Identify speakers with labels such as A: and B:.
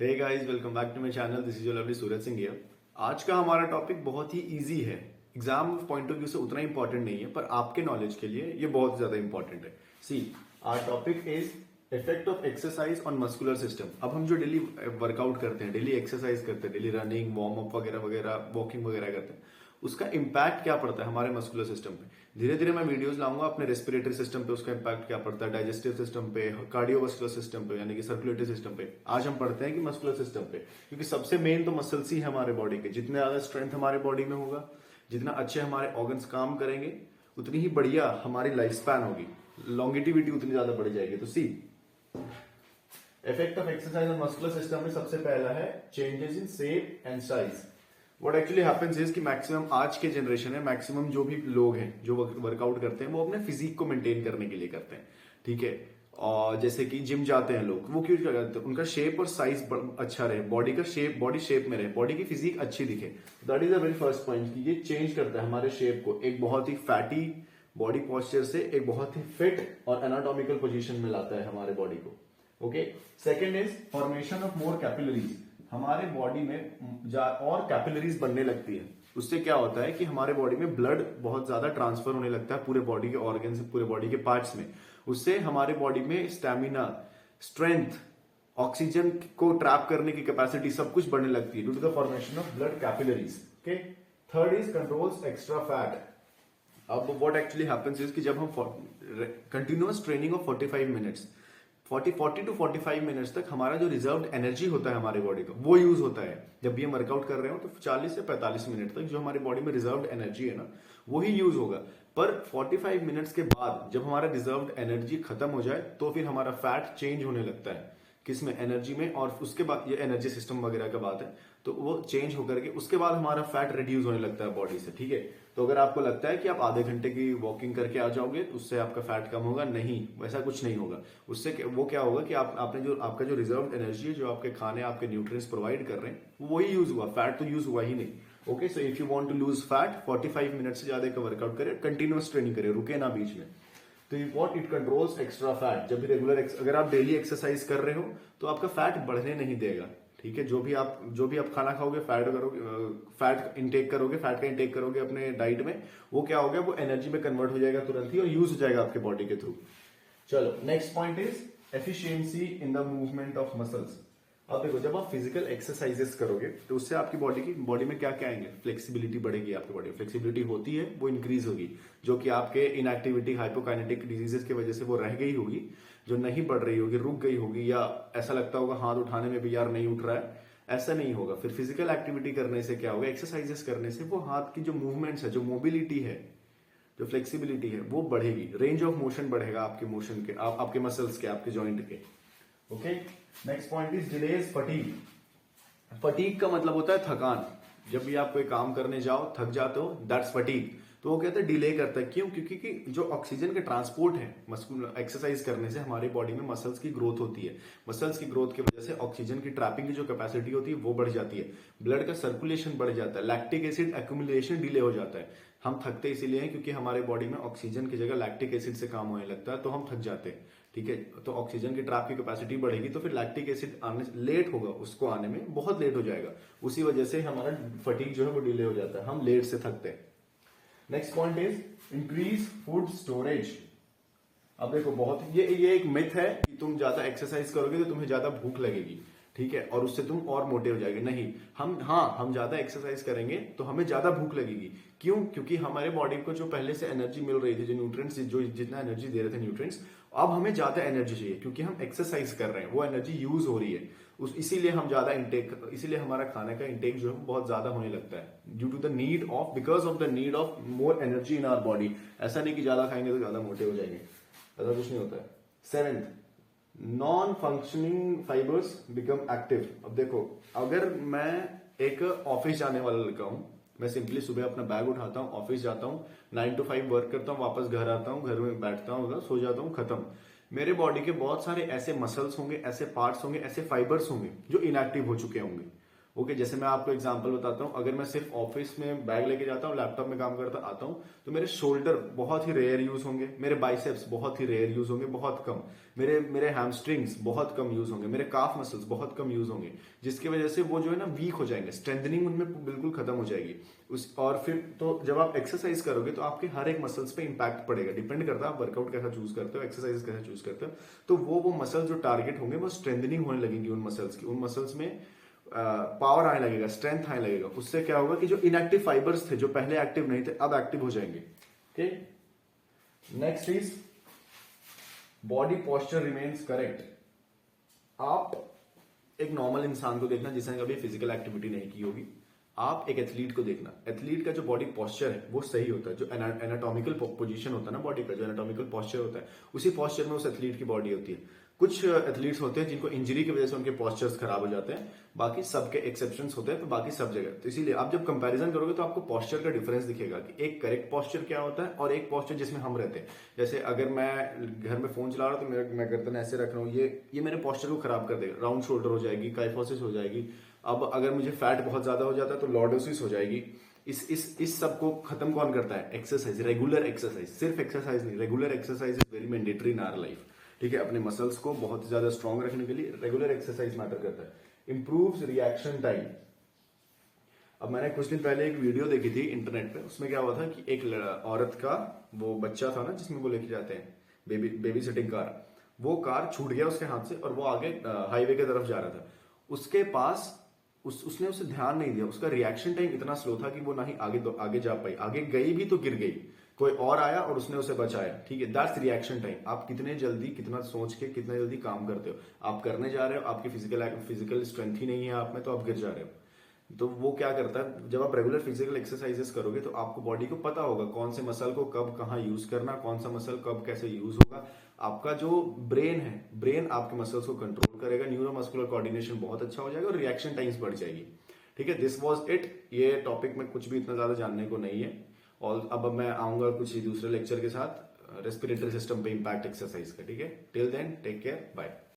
A: Hey guys, welcome back to my channel. This is your lovely Suraj Singh here. आज का हमारा topic बहुत ही इजी है। एग्जाम पॉइंट ऑफ व्यू से उतना इंपॉर्टेंट नहीं है, पर आपके नॉलेज के लिए ये बहुत ज्यादा इंपॉर्टेंट है। See, our topic is effect of exercise on muscular system. अब हम जो डेली वर्कआउट करते हैं, डेली एक्सरसाइज करते हैं, डेली रनिंग, वार्म अप वगैरह वगैरह, वॉकिंग वगैरह करते हैं, उसका इम्पैक्ट क्या पड़ता है हमारे मस्कुलर सिस्टम पे। धीरे धीरे मैं वीडियोस लाऊंगा अपने रेस्पिरेटरी सिस्टम पे, उसका इम्पैक्ट क्या पड़ता है, डाइजेस्टिव सिस्टम पे, कार्डियोवास्कुलर सिस्टम पे, यानी कि सर्कुलेटरी सिस्टम पे। आज हम पढ़ते हैं कि मस्कुलर सिस्टम पे, क्योंकि सबसे मेन तो मसल्स ही है हमारे बॉडी के। जितने ज्यादा स्ट्रेंथ हमारे बॉडी में होगा, जितना अच्छे हमारे ऑर्गन्स काम करेंगे, उतनी ही बढ़िया हमारी लाइफ स्पैन होगी, लॉन्गिटिविटी उतनी ज्यादा बढ़ जाएगी। तो see, effect of exercise on muscular system में सबसे पहला है changes in shape and size. What actually happens is कि मैक्सिमम आज के जनरेशन है, मैक्सिमम जो भी लोग हैं जो वर्कआउट करते हैं, वो अपने फिजिक को मेंटेन करने के लिए करते हैं। ठीक है, और जैसे कि जिम जाते हैं लोग, वो क्यों करते हैं? उनका शेप और साइज अच्छा रहे, बॉडी का शेप, बॉडी शेप में रहे, बॉडी की फिजिक अच्छी दिखे। That is the very first point कि ये चेंज करता है हमारे शेप को, एक बहुत ही फैटी बॉडी पोस्चर से एक बहुत ही फिट और एनाटॉमिकल पोजीशन में लाता है हमारे बॉडी को। Okay, second is formation of more capillaries. हमारे बॉडी में और कैपिलरीज बनने लगती है। उससे क्या होता है कि हमारे बॉडी में ब्लड बहुत ज्यादा ट्रांसफर होने लगता है पूरे बॉडी के ऑर्गन से, पूरे बॉडी के पार्ट्स में। उससे हमारे बॉडी में स्टैमिना, स्ट्रेंथ, ऑक्सीजन को ट्रैप करने की कैपेसिटी सब कुछ बढ़ने लगती है due to the formation of blood capillaries. Okay, third is controls extra fat. अब व्हाट एक्चुअली हैपेंस इज कि जब हम continuous training of 45 minutes, 40 to 45 minutes तक हमारा जो रिजर्व्ड एनर्जी होता है हमारे बॉडी का, वो यूज होता है। जब भी हम वर्कआउट कर रहे हो तो 40 से 45 मिनट तक जो हमारी बॉडी में रिजर्व्ड एनर्जी है ना, वो ही यूज होगा। पर 45 मिनट्स के बाद जब हमारा रिजर्व्ड एनर्जी खत्म हो जाए, तो फिर हमारा फैट चेंज होने लगता है। किसमें? एनर्जी में। और उसके बाद ये एनर्जी सिस्टम वगैरह का बात है, तो वो चेंज होकर के उसके बाद हमारा फैट रिड्यूस होने लगता है बॉडी से। ठीक है, तो अगर आपको लगता है कि आप आधे घंटे की वॉकिंग करके आ जाओगे उससे आपका फैट कम होगा, नहीं, वैसा कुछ नहीं होगा। उससे वो क्या होगा कि आपने जो आपका जो रिजर्व एनर्जी है, जो आपके खाने, आपके न्यूट्रिएंट्स प्रोवाइड कर रहे हैं, वो वही यूज हुआ, फैट तो यूज हुआ ही नहीं। Okay, so if you want to lose fat, 45 minute से ज्यादा का वर्कआउट करें, कंटिन्यूअस ट्रेनिंग करें, रुके ना बीच में। तो what it controls extra fat. जब भी रेगुलर अगर आप डेली एक्सरसाइज कर रहे हो तो आपका फैट बढ़ने नहीं देगा। ठीक है, जो भी आप खाना खाओगे, फैट करोगे, फैट इंटेक करोगे, फैट का इंटेक करोगे अपने डाइट में, वो क्या होगा, वो एनर्जी में कन्वर्ट हो जाएगा तुरंत ही और यूज हो जाएगा आपके बॉडी के थ्रू। चलो, next point is efficiency in the movement of muscles. अब देखो, जब आप फिजिकल एक्सरसाइजेस करोगे तो उससे आपकी बॉडी में क्या क्या आएंगे? फ्लेक्सिबिलिटी बढ़ेगी, आपकी बॉडी फ्लेक्सिबिलिटी होती है, वो इंक्रीज होगी, जो कि आपके इनएक्टिविटी, हाइपोकाइनेटिक डिजीजेस की वजह से वो रह गई होगी, जो नहीं बढ़ रही होगी, रुक गई होगी, या ऐसा लगता होगा हाथ उठाने में भी यार नहीं उठ रहा है, ऐसा नहीं होगा। फिर फिजिकल एक्टिविटी करने से क्या होगा? एक्सरसाइजेस करने से वो हाथ की जो मूवमेंट्स है, जो मोबिलिटी है, जो फ्लेक्सिबिलिटी है, वो बढ़ेगी, रेंज ऑफ मोशन बढ़ेगा आपके मोशन के, आपके मसल्स के, आपके जॉइंट के। Okay, next point is delays fatigue. Fatigue का मतलब होता है थकान। जब भी आप कोई काम करने जाओ, थक जाते हो, दैट्स फटीग। तो वो कहते हैं डिले करता है। क्यों? क्योंकि जो ऑक्सीजन का ट्रांसपोर्ट है मस्कुलर एक्सरसाइज करने से हमारी बॉडी में मसल्स की ग्रोथ होती है। मसल्स की ग्रोथ की वजह से ऑक्सीजन की ट्रैपिंग की जो कैपेसिटी होती है वो बढ़ जाती है, ब्लड का सर्कुलेशन बढ़ जाता है, लैक्टिक एसिड एक्यूमुलेशन डिले हो जाता है। हम थकते इसीलिए हैं क्योंकि हमारे बॉडी में ऑक्सीजन की जगह लैक्टिक एसिड से काम होने लगता है, तो हम थक जाते हैं। ठीक है, तो ऑक्सीजन की ट्रैप की कैपेसिटी बढ़ेगी, तो फिर लैक्टिक एसिड आने लेट होगा, उसको आने में बहुत लेट हो जाएगा। उसी वजह से हमारा फटीग जो है वो डिले हो जाता है, हम लेट से थकते हैं। Next point is increase food storage. अब देखो, बहुत ये एक मिथ है कि तुम ज्यादा एक्सरसाइज करोगे तो तुम्हें ज्यादा भूख लगेगी, ठीक है, और उससे तुम और मोटे हो जाएंगे। नहीं, हम ज्यादा एक्सरसाइज करेंगे तो हमें ज्यादा भूख लगेगी। क्यों? क्योंकि हमारे बॉडी को जो पहले से एनर्जी मिल रही थी, जो न्यूट्रिएंट्स, जो जितना एनर्जी दे रहे थे न्यूट्रिएंट्स, अब हमें ज्यादा एनर्जी चाहिए क्योंकि हम एक्सरसाइज कर रहे हैं, वो एनर्जी यूज हो रही है, इसीलिए हम ज्यादा इंटेक, इसीलिए हमारा खाने का इंटेक जो है बहुत ज्यादा होने लगता है due to the need of, because of the need of more energy in our body. ऐसा नहीं कि ज्यादा खाएंगे तो ज्यादा मोटे हो जाएंगे, ऐसा कुछ नहीं होता है। Seventh, non functioning fibres become active. अब देखो, अगर मैं एक ऑफिस जाने वाला लड़का हूं, मैं सिंपली सुबह अपना बैग उठाता हूं, ऑफिस जाता हूं, 9 to 5 वर्क करता हूं, वापस घर आता हूं, घर में बैठता हूं, सो जाता हूं, खत्म। मेरे बॉडी के बहुत सारे ऐसे मसल्स होंगे, ऐसे पार्ट्स होंगे, ऐसे फाइबर्स होंगे जो इनएक्टिव हो चुके होंगे। ओके, जैसे मैं आपको एग्जांपल बताता हूँ, अगर मैं सिर्फ ऑफिस में बैग लेके जाता हूँ, लैपटॉप में काम करता आता हूँ, तो मेरे शोल्डर बहुत ही रेयर यूज होंगे, मेरे बाइसेप्स बहुत ही रेयर यूज होंगे, बहुत कम, मेरे मेरे हैमस्ट्रिंग्स बहुत कम यूज होंगे, मेरे काफ मसल्स बहुत कम यूज होंगे, जिसकी वजह से वो जो है ना वीक हो जाएंगे, स्ट्रेंथनिंग उनमें बिल्कुल खत्म हो जाएगी। उस और फिर तो जब आप एक्सरसाइज करोगे तो आपके हर एक मसल्स पे इंपैक्ट पड़ेगा, डिपेंड करता है आप वर्कआउट कैसा चूज करते हो, एक्सरसाइज कैसा चूज करते हो। तो वो मसल जो टारगेट होंगे वो स्ट्रेंथनिंग होने लगेंगी उन मसल्स की, उन मसल्स में पावर आने लगेगा, स्ट्रेंथ आने लगेगा। उससे क्या होगा कि जो इनएक्टिव फाइबर्स थे, जो पहले एक्टिव नहीं थे, अब एक्टिव हो जाएंगे। ठीक, next is body posture remains correct. आप एक नॉर्मल इंसान को देखना जिसने कभी फिजिकल एक्टिविटी नहीं की होगी, आप एक एथलीट को देखना, एथलीट का जो बॉडी पोस्चर है वो सही होता है, जो एनाटॉमिकल पोजीशन होता है ना बॉडी का, जो एनाटॉमिकल पोस्चर होता है, उसी पोस्चर में उस एथलीट की बॉडी होती है। कुछ एथलीट्स होते हैं जिनको इंजरी की वजह से उनके पोस्चर्स खराब हो जाते हैं, बाकी सबके एक्सेप्शंस होते हैं, तो बाकी सब जगह। तो इसीलिए आप जब कंपैरिजन करोगे तो आपको पोस्चर का डिफरेंस दिखेगा कि एक करेक्ट पोस्चर क्या होता है और एक पोस्चर जिसमें हम रहते हैं। जैसे अगर मैं घर में फोन चला रहा हूँ तो मैं गर्दन ऐसे रख रहा हूँ, ये मेरे पोस्चर को खराब कर देगा, राउंड शोल्डर हो जाएगी, काइफोसिस हो जाएगी। अब अगर मुझे फैट बहुत ज्यादा हो जाता है तो लॉर्डोसिस हो जाएगी। इस सब को खत्म कौन करता है? एक्सरसाइज, रेगुलर एक्सरसाइज, सिर्फ एक्सरसाइज नहीं, regular exercise is very mandatory in our life. ठीक है, अपने मसल्स को बहुत ज्यादा स्ट्रांग रखने के लिए रेगुलर एक्सरसाइज मैटर करता है। Improves reaction time. अब मैंने कुछ दिन पहले एक वीडियो देखी थी इंटरनेट पे, उसमें क्या हुआ था कि एक औरत का वो बच्चा था ना जिसमें वो लेके जाते हैं बेबी सिटिंग कार, वो कार छूट गया उसके हाथ से और वो आगे हाईवे की तरफ जा रहा था। उसके पास उसने उसे ध्यान नहीं दिया, उसका रिएक्शन टाइम इतना स्लो था कि वो ना ही आगे जा पाई, आगे गई भी तो गिर गई, कोई और आया और उसने उसे बचाया। ठीक है, दैट्स रिएक्शन टाइम। आप कितने जल्दी, कितना सोच के कितना जल्दी काम करते हो, आप करने जा रहे हो, आपकी फिजिकल स्ट्रेंथ ही नहीं है आप में, तो आप गिर जा रहे हो। तो वो क्या करता है, जब आप रेगुलर फिजिकल एक्सरसाइजेस करोगे तो आपको बॉडी को पता होगा कौन से मसल को कब कहाँ यूज करना, कौन सा मसल कब कैसे यूज होगा। आपका जो ब्रेन है, ब्रेन आपके मसल्स को कंट्रोल करेगा, न्यूरोमस्कुलर कोऑर्डिनेशन बहुत अच्छा हो जाएगा और रिएक्शन टाइम्स बढ़ जाएगी। ठीक है, दिस वाज इट। ये टॉपिक में कुछ भी इतना ज्यादा जानने को नहीं है, और अब मैं आऊंगा कुछ दूसरे लेक्चर के साथ रेस्पिरेटरी सिस्टम पे इम्पैक्ट एक्सरसाइज का। ठीक है, till then take care, bye.